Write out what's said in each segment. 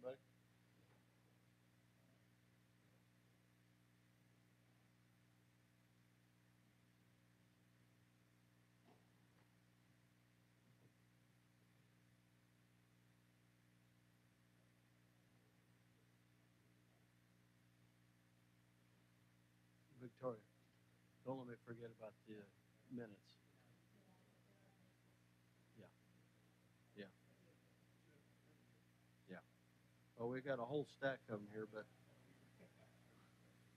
everybody. Victoria, don't let me forget about the minutes. Yeah, yeah, yeah. Well, we got a whole stack of them here, but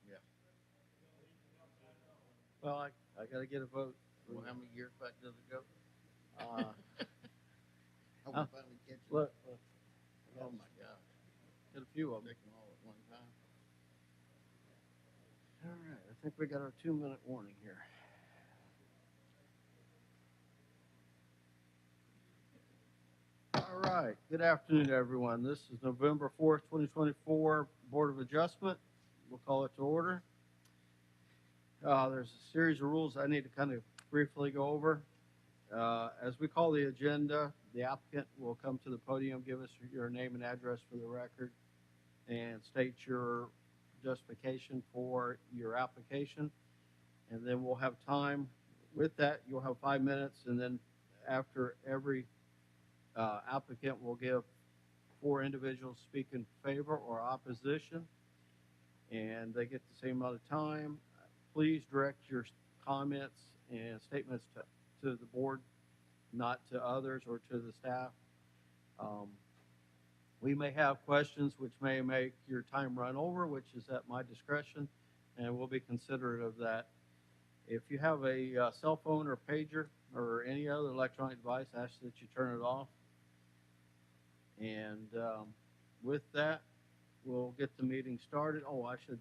yeah. Well, I got to get a vote. Well, how many years back does it go? Uh, I Huh? will finally catch it. look, Oh my gosh. got a few of them. Take them all at one time. All right, I think we got our 2-minute warning here. All right, good afternoon, everyone. This is November 4th, 2024 Board of Adjustment. We'll call it to order. There's a series of rules I need to kind of briefly go over. As we call the agenda, the applicant will come to the podium, give us your name and address for the record, and state your justification for your application. And then we'll have time. With that, you'll have 5 minutes, and then after every applicant will give 4 individuals speak in favor or opposition, and they get the same amount of time. Please direct your comments and statements to the board, not to others or to the staff. We may have questions which may make your time run over, which is at my discretion, and we'll be considerate of that. If you have a cell phone or pager or any other electronic device, I ask that you turn it off. And with that, we'll get the meeting started. Oh, I should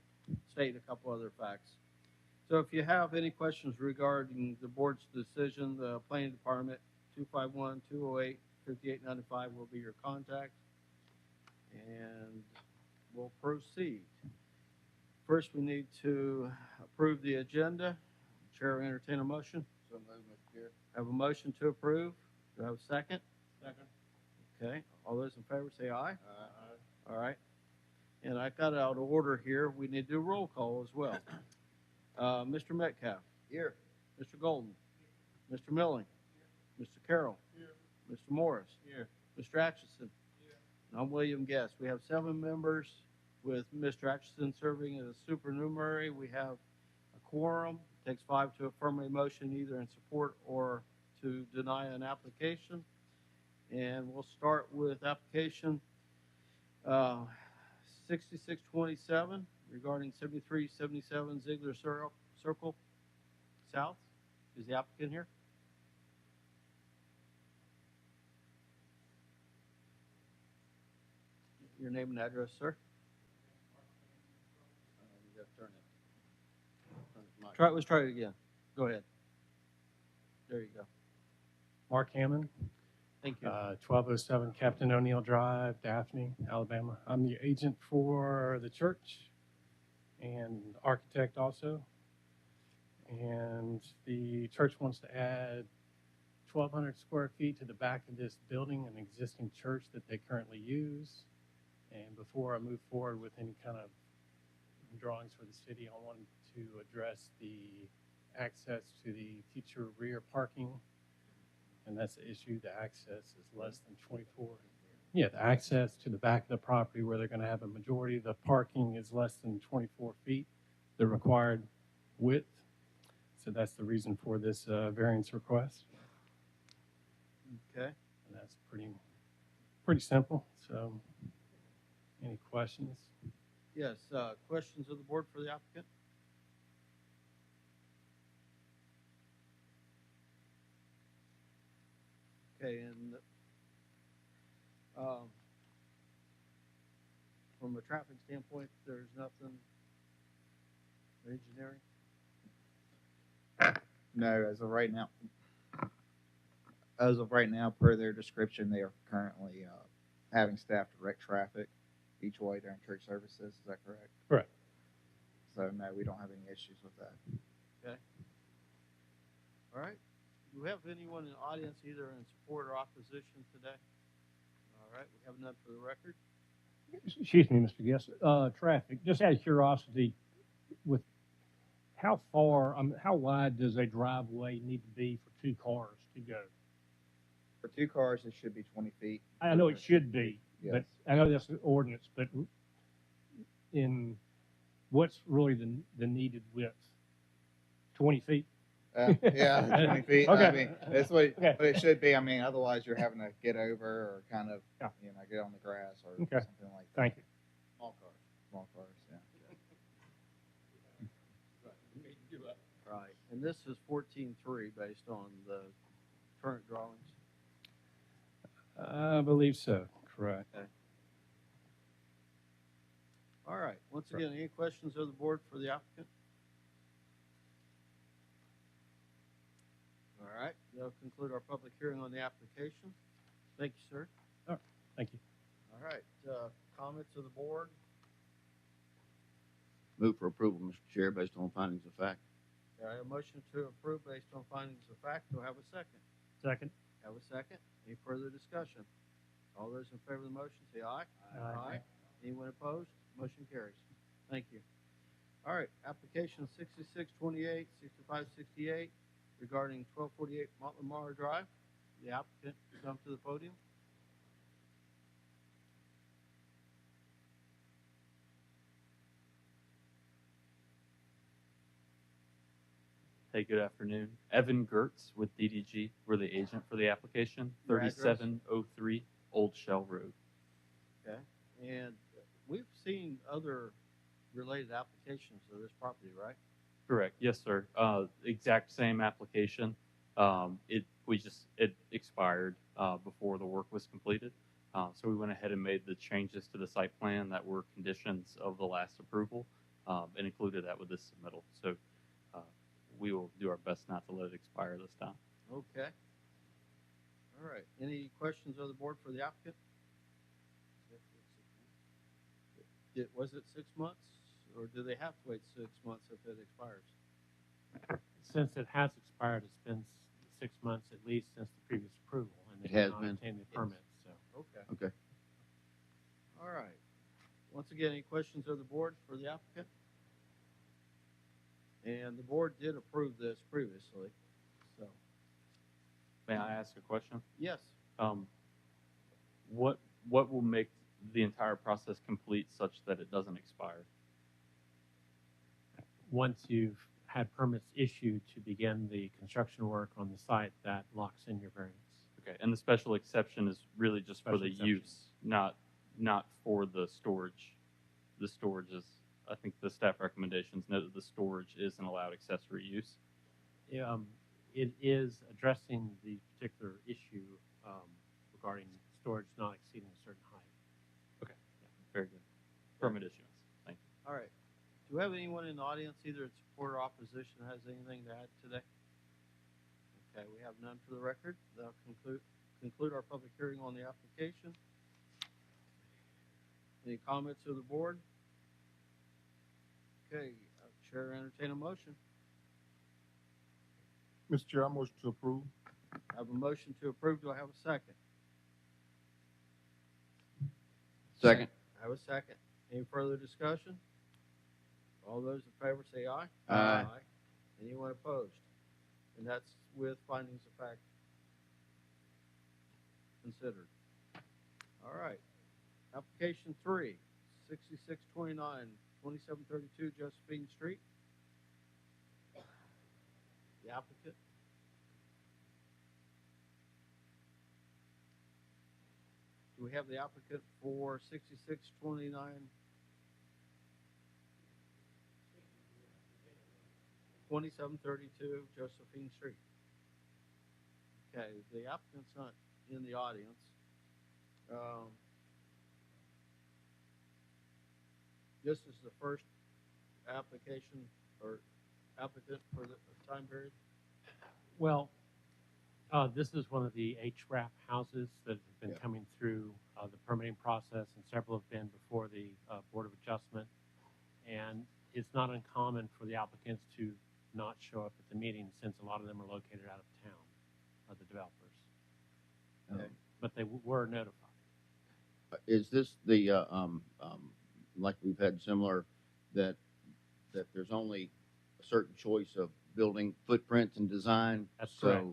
state a couple other facts. So if you have any questions regarding the board's decision, the planning department, 251-208-5895 will be your contact. And we'll proceed. First, we need to approve the agenda. Chair will entertain a motion. So move, Mr. Chair. Have a motion to approve. Do I have a second? Second. Okay. All those in favor say aye. Aye. All right. And I got out of order here. We need to do roll call as well. Mr. Metcalf. Here. Mr. Golden. Mr. Milling. Mr. Carroll. Here. Mr. Morris. Here. Mr. Atchison. And I'm William Guest. We have 7 members with Mr. Atchison serving as supernumerary. We have a quorum. It takes 5 to affirm a motion either in support or to deny an application. And we'll start with application 6627 regarding 7377 Ziegler Circle South. Is the applicant here? Your name and address, sir. You gotta turn it. Let's try it again. Go ahead. There you go. Mark Hammond, Thank you. 1207 Captain O'Neill Drive, Daphne, Alabama. I'm the agent for the church and architect also. And the church wants to add 1,200 square feet to the back of this building, an existing church that they currently use. And before I move forward with any kind of drawings for the city, I wanted to address the access to the future rear parking. And that's the issue. The access is less than 24. Yeah, the access to the back of the property where they're going to have a majority of the parking is less than 24 feet, the required width. So that's the reason for this variance request. Okay. And that's pretty simple. So any questions? Yes, questions of the board for the applicant? Okay, and from a traffic standpoint, there's nothing engineering? No, as of right now, per their description, they are currently having staff direct traffic each way during church services. Is that correct? Correct. So no, we don't have any issues with that. Okay. All right. Do we have anyone in the audience either in support or opposition today? All right, we have none for the record. Excuse me, Mr. Guest, traffic, just out of curiosity, with how far, how wide does a driveway need to be for two cars to go? For two cars, it should be 20 feet. I know it should be, Yes. but I know that's the ordinance, but in, what's really the needed width? 20 feet? Yeah, 20 feet. Okay. I mean, that's what, Okay. what it should be. I mean, otherwise you're having to get over or kind of, Yeah. get on the grass or Okay. something like that. Thank you. Small cars. Small cars, yeah. Right, you need to do that. Right, and this is 14.3 based on the current drawings. I believe so, correct. All right, once again, any questions of the board for the applicant? All right, that'll conclude our public hearing on the application. Thank you, sir. Thank you. All right, comments of the board? Move for approval, Mr. Chair, based on findings of fact. I have a motion to approve based on findings of fact. Do I have a second? Second. Have a second? Any further discussion? All those in favor of the motion, say aye. Aye. Anyone opposed? Motion carries. Thank you. All right, application 6628, 6568 regarding 1248 Montlamar Drive. The applicant come to the podium. Hey, good afternoon. Evan Gertz with DDG. We're the agent for the application, Your address? 3703 Old Shell Road. Okay. And we've seen other related applications of this property, right? Correct. Yes, sir. Exact same application. It expired before the work was completed. So we went ahead and made the changes to the site plan that were conditions of the last approval, and included that with this submittal. So we will do our best not to let it expire this time. Okay. All right. Any questions of the board for the applicant? Was it 6 months, or do they have to wait 6 months if it expires? Since it has expired, it's been 6 months at least since the previous approval, and It they has have not been. obtained the permit, so. Okay. Okay. All right. Once again, any questions of the board for the applicant? And the board did approve this previously, so, May I ask a question? yes. What will make the entire process complete such that it doesn't expire? Once you've had permits issued to begin the construction work on the site, that locks in your variance. Okay, and the special exception is really just for Special the exception. use, not for the storage. The storage is, I think the staff recommendations note that the storage is an allowed accessory use. It is addressing the particular issue regarding storage not exceeding a certain height. Very good. Permit issuance. Thank you. All right. Do we have anyone in the audience, either in support or opposition, that has anything to add today? Okay, we have none for the record. That'll conclude our public hearing on the application. Any comments of the board? Okay, Chair, entertain a motion. Mr. Chair, I motion to approve. I have a motion to approve. Do I have a second? Second. I have a second. Any further discussion? All those in favor say aye. Aye. Anyone opposed? And that's with findings of fact considered. All right. Application 3, 6629, 2732 Josephine Street. The applicant. Do we have the applicant for 6629? $2732 Josephine Street. Okay, the applicant's not in the audience. This is the first application or applicant for the time period? Well, this is one of the HRAP houses that have been Yeah. coming through the permitting process, and several have been before the Board of Adjustment. And it's not uncommon for the applicants to not show up at the meeting, since a lot of them are located out of town, the developers. Okay. But they were notified. Is this the, like we've had similar, that, that there's only a certain choice of building footprint and design? That's So- correct.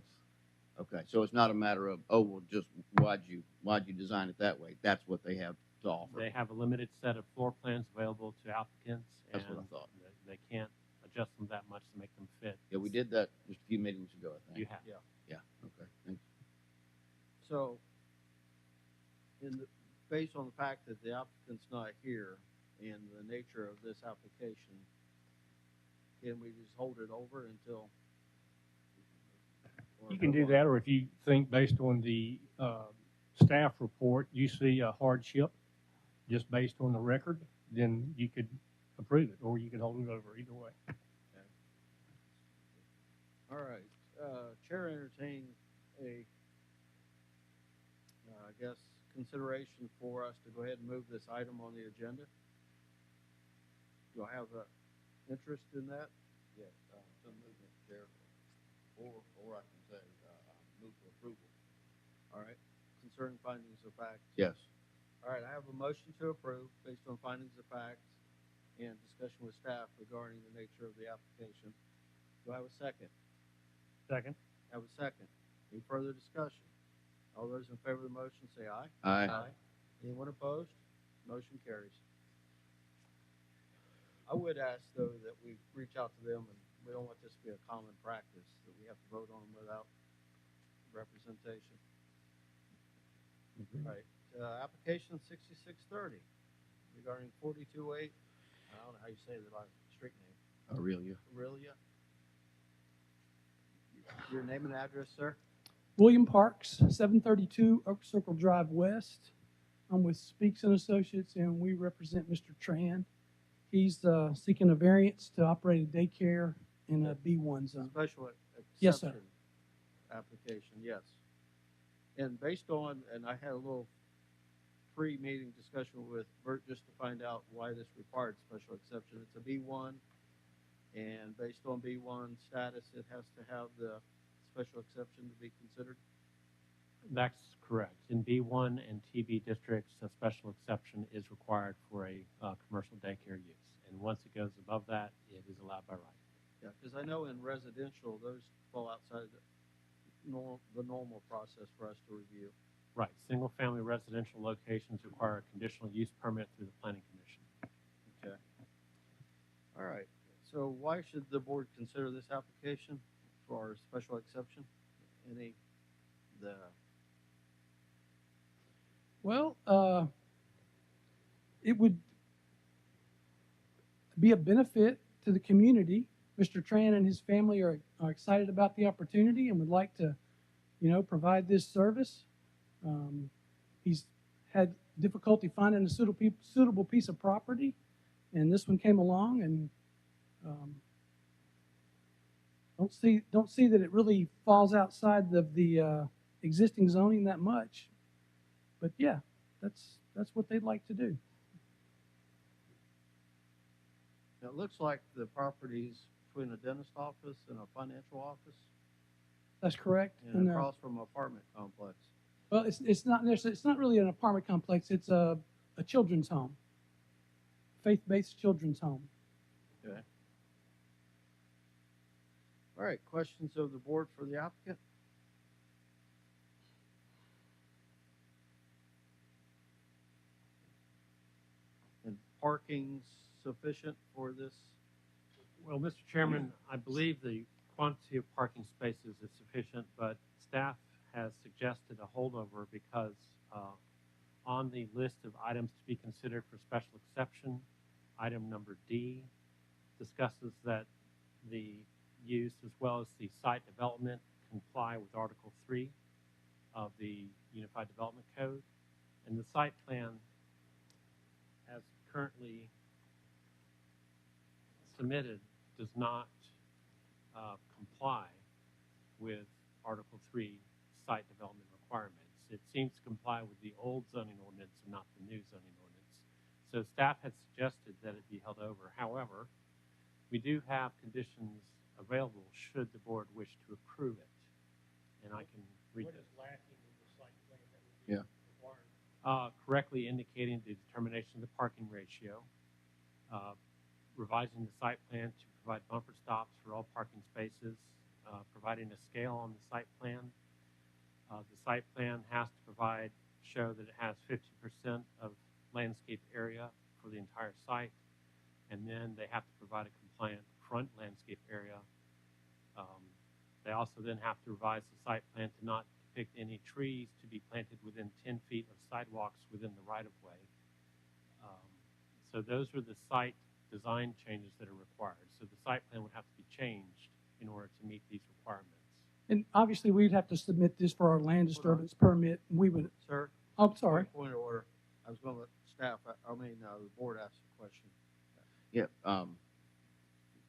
Okay, so it's not a matter of, oh, well, just why'd you design it that way? That's what they have to offer. They have a limited set of floor plans available to applicants. That's what I and thought. They can't adjust them that much to make them fit. Yeah, we did that just a few meetings ago, I think. You have. Yeah, okay. Thank So, based on the fact that the applicant's not here and the nature of this application, can we just hold it over until? or You can move do on? that, or if you think based on the staff report, you see a hardship just based on the record, then you could approve it, or you could hold it over, either way. All right, Chair entertain a, I guess, consideration for us to go ahead and move this item on the agenda. Do I have interest in that? Yes, so move, Mr. Chair, or I can say, move for approval. All right, concerning findings of fact. Yes. All right, I have a motion to approve based on findings of facts and discussion with staff regarding the nature of the application. Do I have a second? Second. Have a second. Any further discussion? All those in favor of the motion say aye. Aye. Anyone opposed? Motion carries. I would ask, though, that we reach out to them, and we don't want this to be a common practice, that we have to vote on them without representation. All right, application 6630 regarding 428, I don't know how you say the last street name, Aurelia. Aurelia. Your name and address, sir? William Parks, 732 Oak Circle Drive West. I'm with Speaks and Associates, and we represent Mr. Tran. He's seeking a variance to operate a daycare in a B1 zone. Special exception. Yes, sir. Application, yes. And based on, and I had a little pre-meeting discussion with Bert just to find out why this required special exception. It's a B1, and based on B1 status, it has to have the special exception to be considered. That's correct. In B1 and TB districts, a special exception is required for a commercial daycare use. And once it goes above that, it is allowed by right. Yeah, because I know in residential, those fall outside the normal process for us to review. Right. Single-family residential locations require a conditional use permit through the Planning Commission. Okay. All right. So why should the board consider this application for our special exception? Well, it would be a benefit to the community. Mr. Tran and his family are excited about the opportunity and would like to, provide this service. He's had difficulty finding a suitable piece of property, and this one came along, and don't see that it really falls outside of the existing zoning that much. But yeah, that's what they'd like to do. It looks like the property's between a dentist office and a financial office, That's correct. and across from an apartment complex. Well, it's not really an apartment complex. It's a children's home, faith-based children's home. Okay. All right, questions of the board for the applicant? And parking's sufficient for this? Well, Mr. Chairman, I believe the quantity of parking spaces is sufficient, but staff has suggested a holdover because on the list of items to be considered for special exception, item number D discusses that the use as well as the site development comply with Article 3 of the Unified Development Code. And the site plan as currently submitted does not comply with Article 3 site development requirements. It seems to comply with the old zoning ordinance and not the new zoning ordinance. So staff had suggested that it be held over. However, we do have conditions available should the board wish to approve it. And I can read What this. is lacking in the site plan that would Yeah. be required? correctly indicating the determination of the parking ratio, revising the site plan to provide bumper stops for all parking spaces, providing a scale on the site plan. The site plan has to show that it has 50% of landscape area for the entire site, and then they have to provide a compliant front landscape area. They also then have to revise the site plan to not depict any trees to be planted within 10 feet of sidewalks within the right-of-way. So those are the site design changes that are required. So the site plan would have to be changed in order to meet these requirements. And obviously, we'd have to submit this for our land disturbance permit. We would, Sir? oh, I'm sorry. Point of order. I was going to let staff, the board ask a question. Yeah, kind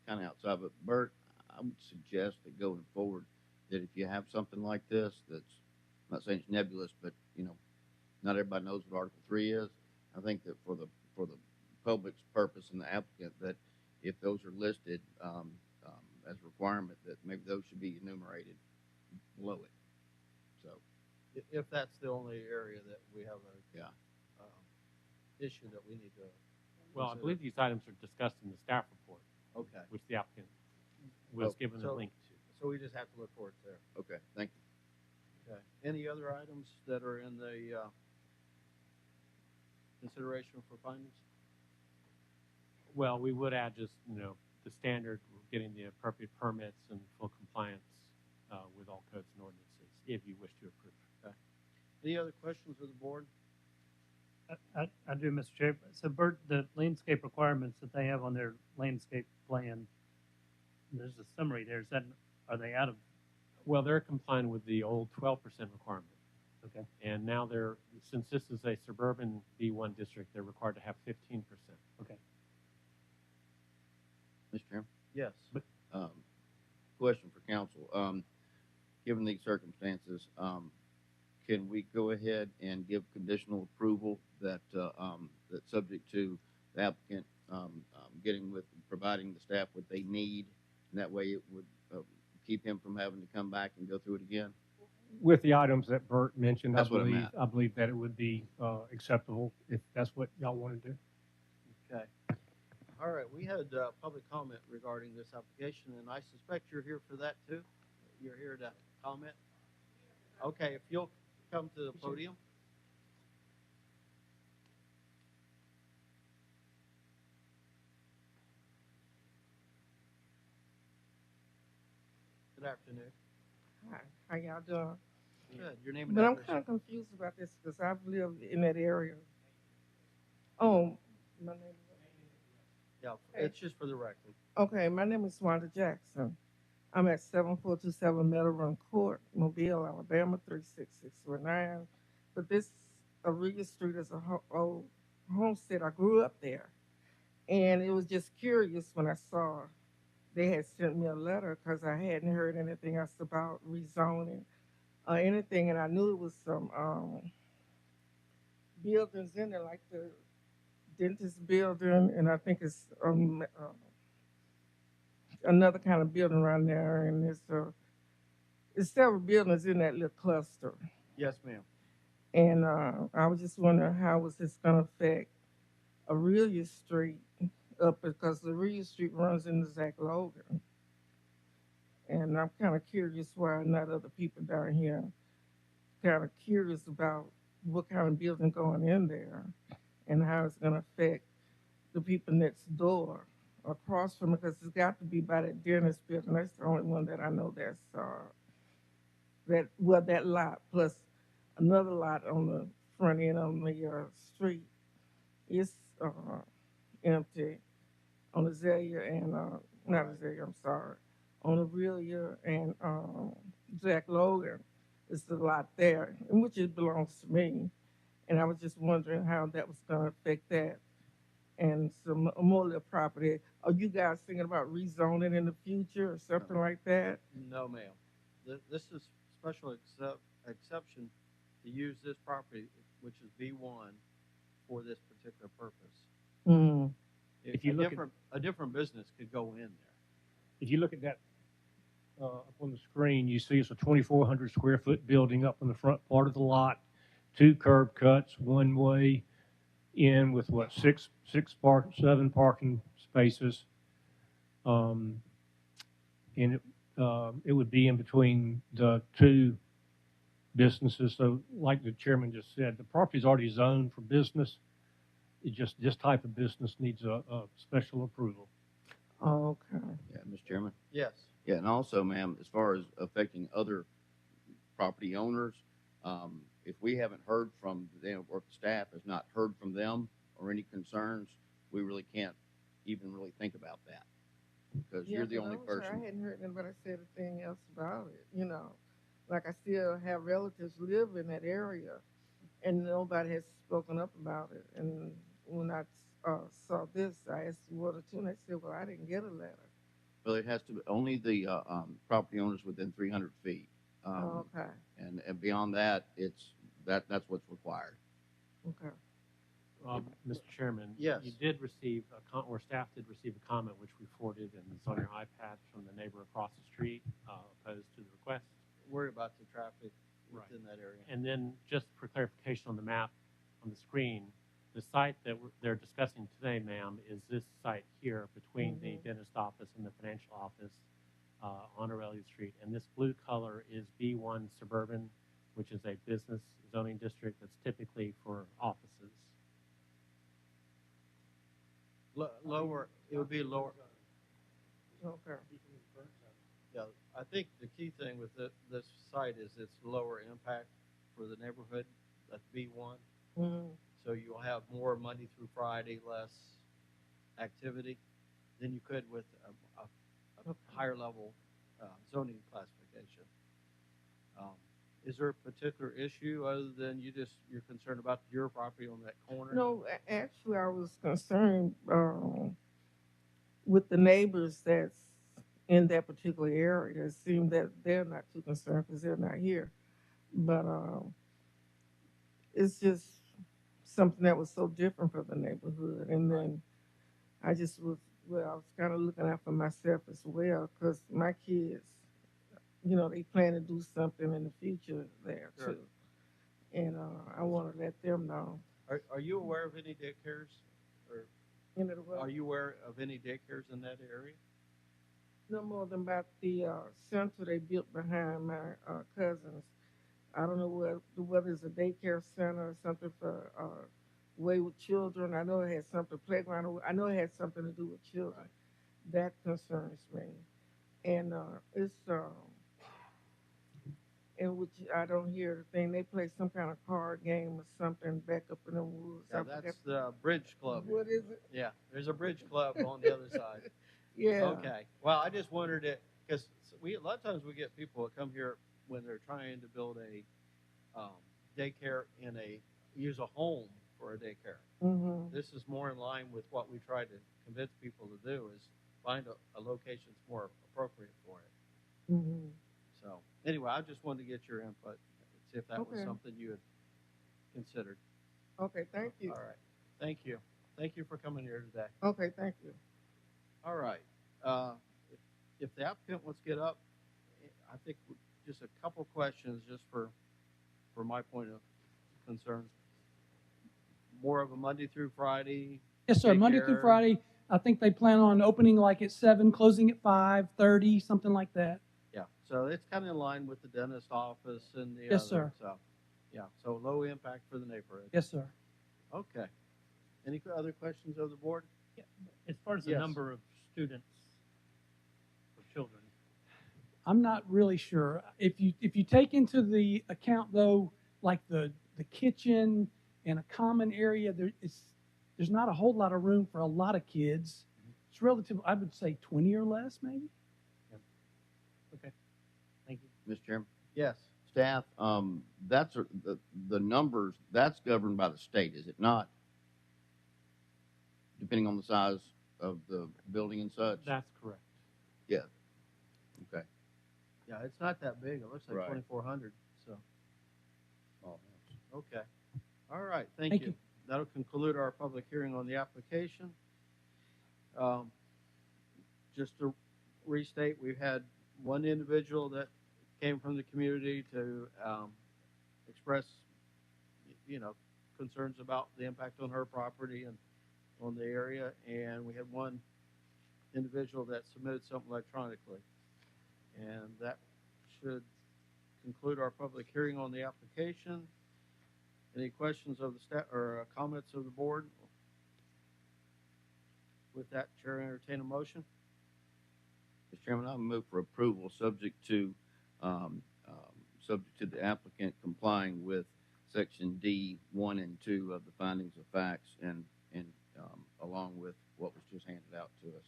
of outside, but Bert, I would suggest that going forward, that if you have something like this, that's, I'm not saying it's nebulous, but, not everybody knows what Article 3 is. I think that for the public's purpose and the applicant, that if those are listed, as a requirement, that maybe those should be enumerated below it. So, If that's the only area that we have a yeah. issue that we need to. Well, I consider. believe these items are discussed in the staff report, Okay. which the applicant was Oh, given a so- link to. So we just have to look for it there. Okay, thank you. Okay. Any other items that are in the consideration for findings? Well, we would add just, the standard, getting the appropriate permits and full compliance with all codes and ordinances, if you wish to approve. Any other questions of the board? I do, Mr. Chair. So Bert, the landscape requirements that they have on their landscape plan, there's a summary there. Are they out of, Well, they're complying with the old 12% requirement. okay, And now since this is a suburban B1 district, they're required to have 15%. okay. Mr. Chairman? Yes. Question for council. Given these circumstances, can we go ahead and give conditional approval that, that's subject to the applicant, providing the staff what they need? And that way it would, keep him from having to come back and go through it again? With the items that Bert mentioned, That's what I meant. I believe that it would be acceptable if that's what y'all want to do. Okay. All right, we had public comment regarding this application, and I suspect you're here for that too? You're here to comment? Okay, if you'll come to the podium. Good afternoon. Hi, how y'all doing? Good. Your name and But I'm address. kind of confused about this because I've lived in that area. Oh, my name is. Yeah, it's just for the record. Okay, my name is Wanda Jackson. I'm at 7427 Meadow Run Court, Mobile, Alabama 36649. But this Aurelia Street is a old homestead. I grew up there, and it was just curious when I saw they had sent me a letter because I hadn't heard anything else about rezoning or anything, and I knew it was some buildings in there, like the dentist building, and I think it's another kind of building around there, and it's several buildings in that little cluster. Yes, ma'am. And I was just wondering how was this going to affect Aurelia Street up, because Aurelia Street runs into Zach Logan. And I'm kind of curious why not other people down here kind of curious about what kind of building going in there and how it's going to affect the people next door across from it, because it's got to be by that dentist building. That's the only one that I know that's that lot plus another lot on the front end on the street is empty on Azalea and not Azalea, I'm sorry, on Aurelia and Jack Logan. It's a lot there, in which it belongs to me. And I was just wondering how that was going to affect that and some more little property. Are you guys thinking about rezoning in the future or something like that? No, ma'am. This is special exception to use this property, which is B1, for this particular purpose. Mm. If you look a different business could go in there. If you look at that up on the screen, you see it's a 2,400 square foot building up in the front part of the lot. 2 curb cuts, one way in with what, seven parking spaces. And it would be in between the 2 businesses. So like the chairman just said, the property is already zoned for business. It just, this type of business needs a special approval. Okay. Yeah, Mr. Chairman. Yes. Yeah, and also, ma'am, as far as affecting other property owners, if we haven't heard from them or the staff has not heard from them or any concerns, we really can't even really think about that because Yeah, you're the 'cause only I was sure person. I hadn't heard anybody say anything else about it. Like I still have relatives live in that area, and nobody has spoken up about it. And when I saw this, I asked one or two, and they said, "Well, I didn't get a letter." Well, it has to be only the property owners within 300 feet. Okay. And beyond that, that's what's required. Okay. Mr. Chairman. Yes. You did receive or staff did receive a comment which we forwarded and it's on your iPad from the neighbor across the street, opposed to the request. Worry about the traffic Right. within that area. And then just for clarification on the map on the screen, the site that they're discussing today, ma'am, is this site here between the dentist office and the financial office on Aurelia Street. And this blue color is B1 Suburban, which is a business zoning district that's typically for offices. Lower, it would be lower. Okay. Yeah, I think the key thing with this site is it's lower impact for the neighborhood. That's B1. Mm-hmm. So you'll have more Monday through Friday, less activity than you could with a higher level zoning classification. Is there a particular issue other than you're concerned about your property on that corner? No, actually, I was concerned with the neighbors that's in that particular area. It seemed that they're not too concerned because they're not here. But it's just something that was so different for the neighborhood. And then I was kind of looking out for myself as well because my kids, they plan to do something in the future there Sure. too. And I want to let them know. Are you aware of any daycares? Or are you aware of any daycares in that area? No more than about the center they built behind my cousins. I don't know whether it's a daycare center or something for wayward children. I know it had something playground. I know it had something to do with children. Right. That concerns me, and it's in which I don't hear the thing. They play some kind of card game or something back up in the woods. Yeah, that's the Bridge Club. What is it? Yeah, there's a Bridge Club on the other side. Yeah. Okay. Well, I just wondered it because a lot of times we get people that come here when they're trying to build a daycare use a home for a daycare. Mm-hmm. This is more in line with what we try to convince people to do is find a location that's more appropriate for it. Mm-hmm. So anyway, I just wanted to get your input, see if that was something you had considered. Okay, thank you. All right. Thank you. Thank you for coming here today. Okay, thank you. All right. If the applicant wants to get up, I think just a couple questions just for my point of concern. More of a Monday through Friday? Yes, sir. Monday through Friday. I think they plan on opening like at 7, closing at 5:30, something like that. Yeah. So it's kind of in line with the dentist office and the Yes, other. sir. So, yeah. So low impact for the neighborhood. Yes, sir. Okay. Any other questions of the board? As far as the Yes. number of students or children, I'm not really sure. If you take into the account though, like the kitchen and a common area, there's not a whole lot of room for a lot of kids. It's relative. I would say 20 or less, maybe. thank you. Mr. Chairman, Yes. staff, that's the numbers, that's governed by the state, is it not? Depending on the size of the building and such? That's correct. Yeah. Okay. Yeah, it's not that big. It looks like Right. 2,400. So, Oh, okay. All right. Thank Thank you. you. That'll conclude our public hearing on the application. Just to restate, we've had one individual that came from the community to express concerns about the impact on her property and on the area. And we had one individual that submitted something electronically. And that should conclude our public hearing on the application. Any questions of the staff or comments of the board? With that, Chair, entertain a motion. Mr. Chairman, I move for approval, subject to the applicant complying with section D 1 and 2 of the findings of facts, and along with what was just handed out to us.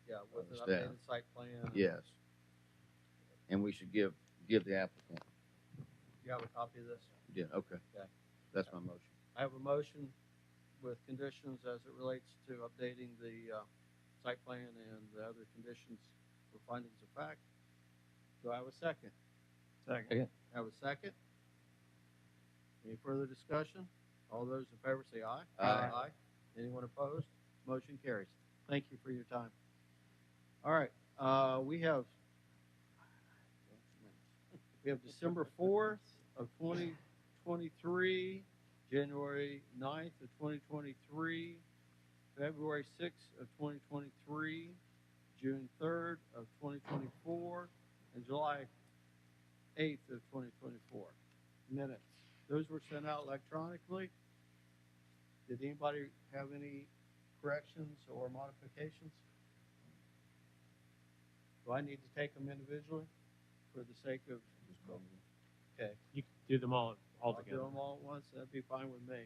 Yeah, with an Staff. updated site plan. Yes, and we should give the applicant. You have a copy of this? Yeah. Okay. Okay. That's my motion. I have a motion with conditions as it relates to updating the site plan and the other conditions for findings of fact. Do I have a second? Second. I have a second. Any further discussion? All those in favor say aye. Aye. Anyone opposed? Motion carries. Thank you for your time. All right, we have December 4th of 2023, January 9th of 2023, February 6th of 2023, June 3rd of 2024, and July 8th of 2024 minutes. Those were sent out electronically. Did anybody have any corrections or modifications? Do I need to take them individually for the sake of? Okay. You can do them all I'll do together. them all at once. That'd be fine with me.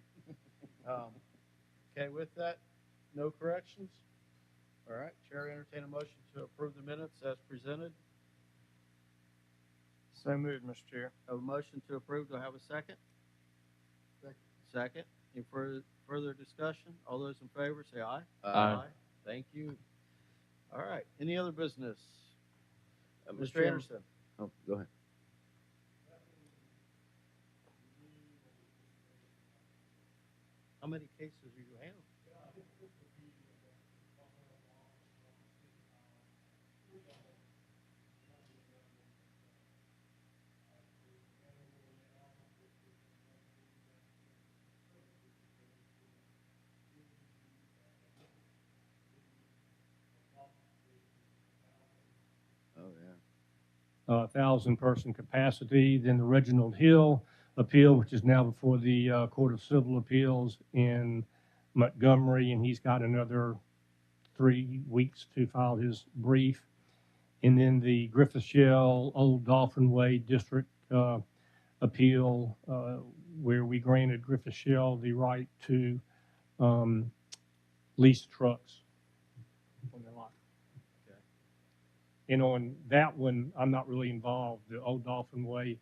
Okay, with that, no corrections? All right, Chair, entertain a motion to approve the minutes as presented. So moved, Mr. Chair. Have a motion to approve. Do I have a second? Second. Any further discussion? All those in favor say aye. Aye. Thank you. All right, any other business? Mr. Chairman- Anderson? Oh, go ahead. How many cases are you handling? Oh, yeah. 1,000-person capacity. Then the Reginald Hill appeal, which is now before the Court of Civil Appeals in Montgomery, and he's got another 3 weeks to file his brief. And then the Griffith Shell Old Dolphin Way District appeal, where we granted Griffith Shell the right to lease trucks on their lot. And on that one, I'm not really involved. The Old Dolphin Way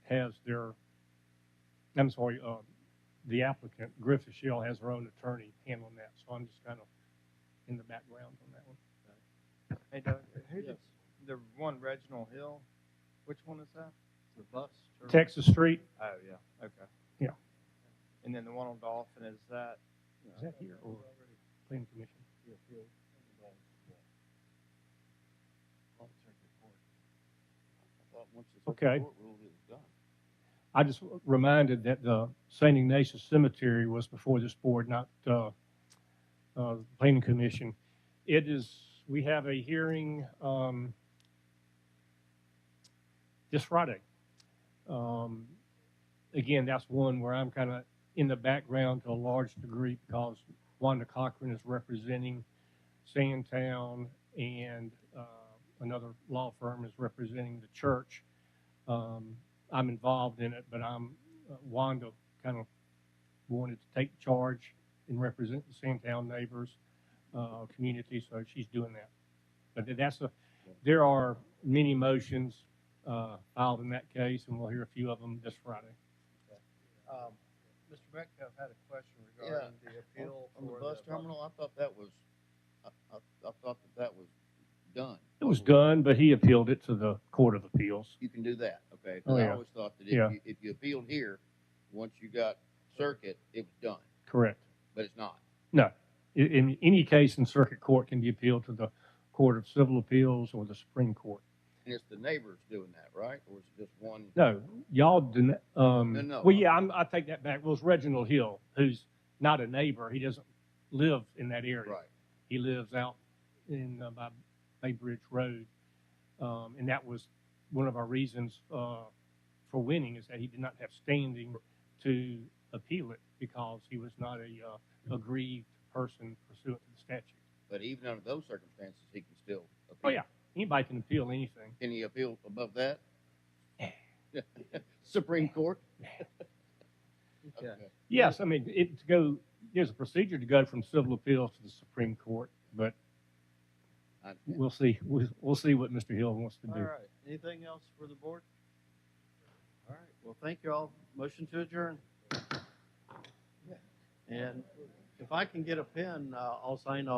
has their, the applicant, Griffith Shell, has their own attorney handling that. So I'm just kind of in the background on that one. Hey, Doug, who Yes. did the one Reginald Hill? Which one is that? The bus. terminal. Texas Street, Oh, yeah. Okay. Yeah. And then the one on Dolphin, is that? is that here or Planning Commission? I thought once the Okay. court ruled it was done. I just reminded that the St. Ignatius Cemetery was before this board, not Planning Commission. It is, we have a hearing this Friday. Again, that's one where I'm kind of in the background to a large degree because Wanda Cochran is representing Sandtown and another law firm is representing the church. I'm involved in it, but Wanda kind of wanted to take charge and represent the Sandtown neighbors community, so she's doing that. But there are many motions filed in that case, and we'll hear a few of them this Friday. Mr. Metcalf had a question regarding the appeal On the for bus terminal, I thought that was, I thought that was done. It was done, but he appealed it to the Court of Appeals. You can do that, okay? 'Cause Oh, I yeah. always thought that Yeah. if you appealed here, once you got circuit, it was done, Correct. but it's not. No. In any case in circuit court can be appealed to the Court of Civil Appeals or the Supreme Court. And it's the neighbors doing that, right? Or is it just one? No, y'all didn't. No. Well, yeah, I take that back. Well, it's Reginald Hill, who's not a neighbor. He doesn't live in that area. Right. He lives out in by Bay Bridge Road, and that was one of our reasons for winning, is that he did not have standing to appeal it because he was not a aggrieved person pursuant to the statute. But even under those circumstances, he can still appeal. Oh yeah, anybody can appeal anything. Can he appeal above that? Supreme Court? Okay. Yes, I mean there's a procedure to go from civil appeals to the Supreme Court, but I understand. we'll see. We'll see what Mr. Hill wants to All do. right. Anything else for the board? All right. Well, thank you all. Motion to adjourn. And if I can get a pen, I'll sign all